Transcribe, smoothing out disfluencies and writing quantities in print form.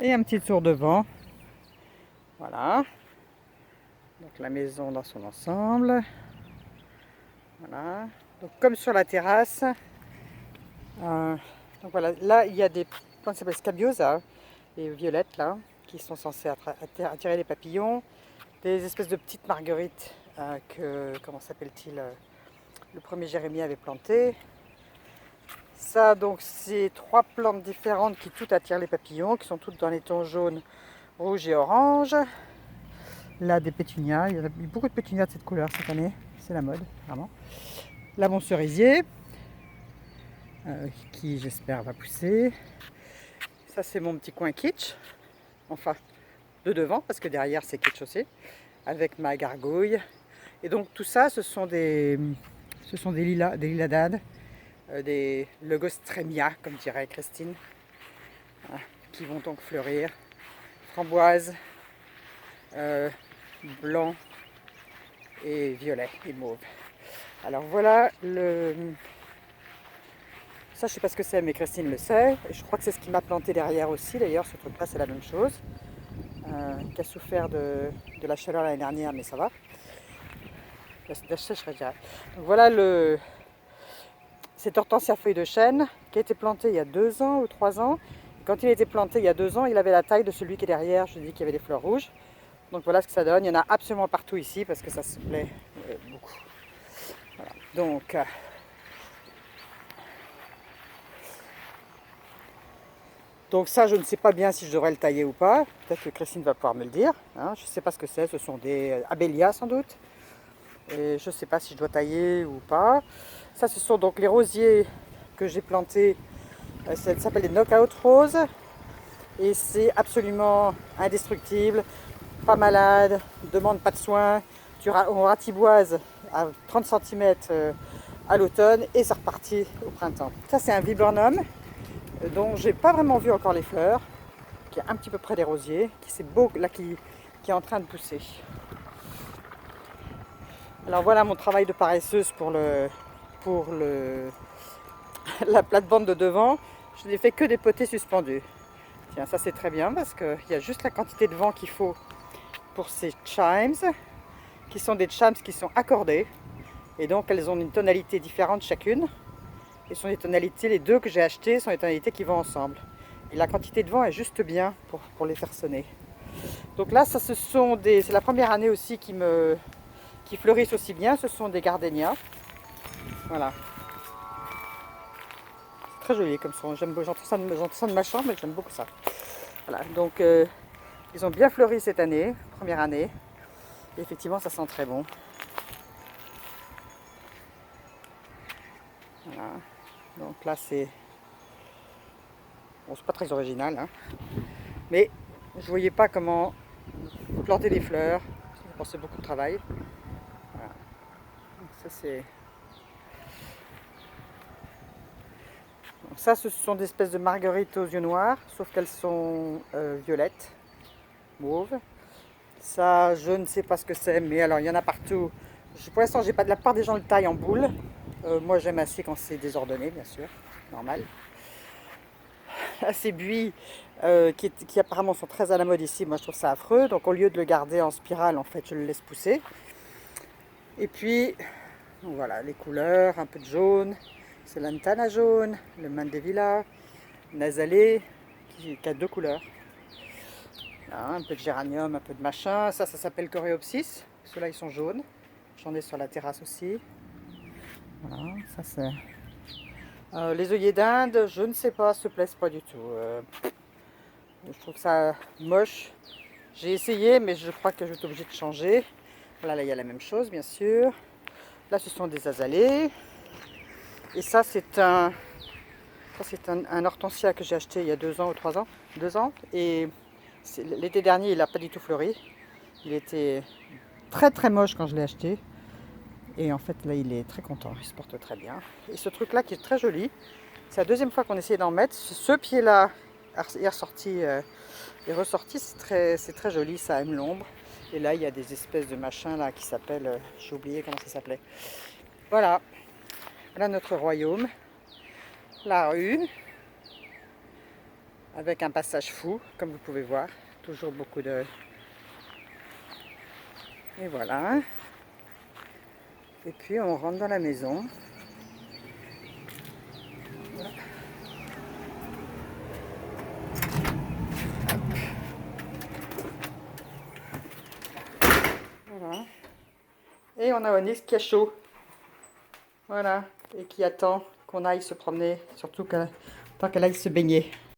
Et un petit tour devant. Voilà. Donc la maison dans son ensemble. Voilà. Donc comme sur la terrasse. Donc voilà, là il y a des plantes qui s'appellent scabiosa, les violettes là, qui sont censées attirer les papillons. Des espèces de petites marguerites comment s'appelle-t-il, le premier Jérémie avait planté. Ça, donc, c'est trois plantes différentes qui toutes attirent les papillons, qui sont toutes dans les tons jaunes, rouge et orange. Là, des pétunias. Il y a eu beaucoup de pétunias de cette couleur cette année. C'est la mode, vraiment. Là, mon cerisier, qui j'espère va pousser. Ça, c'est mon petit coin kitsch. Enfin, de devant, parce que derrière, c'est kitsch aussi. Avec ma gargouille. Et donc, tout ça, ce sont des lilas d'Inde. Des logostrémia, comme dirait Christine, qui vont donc fleurir. Framboise, euh, blanc et violet et mauve. Alors voilà ça je sais pas ce que c'est, mais Christine le sait. Et je crois que c'est ce qui m'a planté derrière aussi. D'ailleurs, ce truc-là, c'est la même chose. Qui a souffert de la chaleur l'année dernière, mais ça va. La sécheresse, je dirais. Donc voilà cette hortensia à feuilles de chêne qui a été plantée il y a 2 ans ou 3 ans. Quand il a été planté il y a 2 ans, il avait la taille de celui qui est derrière. Je dis qu'il y avait des fleurs rouges. Donc voilà ce que ça donne. Il y en a absolument partout ici parce que ça se plaît beaucoup. Voilà. Donc ça, je ne sais pas bien si je devrais le tailler ou pas. Peut-être que Christine va pouvoir me le dire. Hein. Je ne sais pas ce que c'est. Ce sont des abélias sans doute. Et je ne sais pas si je dois tailler ou pas. Ça, ce sont donc les rosiers que j'ai plantés. Ça s'appelle des knockout roses. Et c'est absolument indestructible. Pas malade. Demande pas de soins. On ratiboise à 30 cm à l'automne et c'est reparti au printemps. Ça, c'est un viburnum dont j'ai pas vraiment vu encore les fleurs, qui est un petit peu près des rosiers, qui est en train de pousser. Alors voilà mon travail de paresseuse pour la plate-bande de devant. Je n'ai fait que des potées suspendues. Tiens, ça c'est très bien parce qu'il y a juste la quantité de vent qu'il faut pour ces chimes, qui sont des chimes qui sont accordées. Et donc elles ont une tonalité différente chacune. Et sont des tonalités, les deux que j'ai achetées sont des tonalités qui vont ensemble. Et la quantité de vent est juste bien pour les faire sonner. Donc là, c'est la première année aussi qui fleurissent aussi bien. Ce sont des gardénias. Voilà. C'est très joli comme son. J'entends ça de ma chambre, mais j'aime beaucoup ça. Voilà. Donc ils ont bien fleuri cette année, première année. Et effectivement, ça sent très bon. Voilà. Donc là, c'est pas très original, hein. Mais je voyais pas comment planter des fleurs. Ça pensait beaucoup de travail. Voilà. Donc ça, ce sont des espèces de marguerites aux yeux noirs, sauf qu'elles sont violettes, mauves. Ça, je ne sais pas ce que c'est, mais alors il y en a partout. Pour l'instant, j'ai pas de la part des gens le taillent en boule. Moi, j'aime assez quand c'est désordonné, bien sûr, normal. Ces buis qui apparemment sont très à la mode ici, moi je trouve ça affreux. Donc au lieu de le garder en spirale, en fait, je le laisse pousser. Et puis, voilà, les couleurs, un peu de jaune. C'est l'antana jaune, le mandevilla, nasalé, qui a 2 couleurs. Là, un peu de géranium, un peu de machin. Ça s'appelle coréopsis. Ceux-là, ils sont jaunes. J'en ai sur la terrasse aussi. Voilà, ça c'est... les œillets d'Inde, je ne sais pas, se plaisent pas du tout. Je trouve ça moche. J'ai essayé, mais je crois que je vais obligée de changer. Là, il y a la même chose, bien sûr. Là, ce sont des azalées. Et ça, c'est un hortensia que j'ai acheté il y a 2 ans ou 3 ans. 2 ans. Et l'été dernier, il n'a pas du tout fleuri. Il était très très moche quand je l'ai acheté. Et en fait, là, il est très content. Il se porte très bien. Et ce truc-là qui est très joli, c'est la deuxième fois qu'on essaie d'en mettre. Ce pied-là est ressorti. C'est très joli. Ça aime l'ombre. Et là, il y a des espèces de machins là qui s'appellent... j'ai oublié comment ça s'appelait. Voilà. Voilà notre royaume. La rue. avec un passage fou, comme vous pouvez voir. Toujours beaucoup de... Et voilà. Et puis on rentre dans la maison. Voilà. Voilà. Et on a Onyx qui a chaud. Voilà. Et qui attend qu'on aille se promener, surtout tant qu'elle aille se baigner.